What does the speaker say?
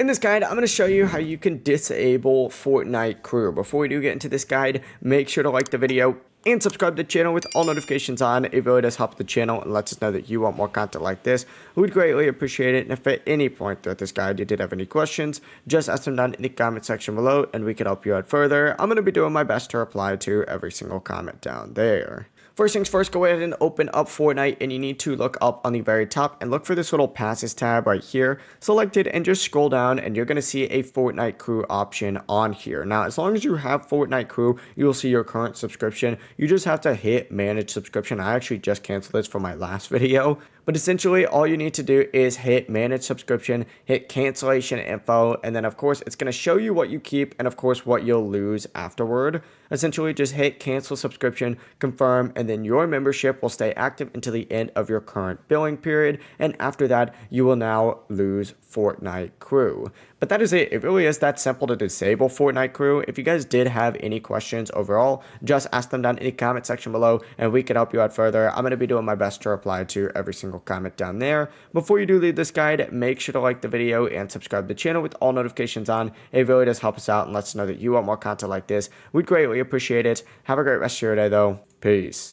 In this guide, I'm going to show you how you can disable Fortnite crew. Before we do get into this guide, make sure to like the video and subscribe to the channel with all notifications on. It really does help the channel and lets us know that you want more content like this. We'd greatly appreciate it. And if at any point throughout this guide you did have any questions, just ask them down in the comment section below and we can help you out further. I'm going to be doing my best to reply to every single comment down there. First things first, go ahead and open up Fortnite, and you need to look up on the very top and look for this little passes tab right here. Select it and just scroll down and you're going to see a Fortnite crew option on here. Now, as long as you have Fortnite crew, you will see your current subscription. You just have to hit manage subscription. I actually just canceled this for my last video. But essentially, all you need to do is hit manage subscription, hit cancellation info, and then of course, it's going to show you what you keep and of course, what you'll lose afterward. Essentially, just hit cancel subscription, confirm, and then your membership will stay active until the end of your current billing period. And after that, you will now lose Fortnite crew. But that is it. It really is that simple to disable Fortnite crew. If you guys did have any questions overall, just ask them down in the comment section below and we can help you out further. I'm going to be doing my best to reply to every single comment down there. Before you do leave this guide, make sure to like the video and subscribe to the channel with all notifications on. It really does help us out and lets us know that you want more content like this. We'd greatly appreciate it. Have a great rest of your day though. Peace.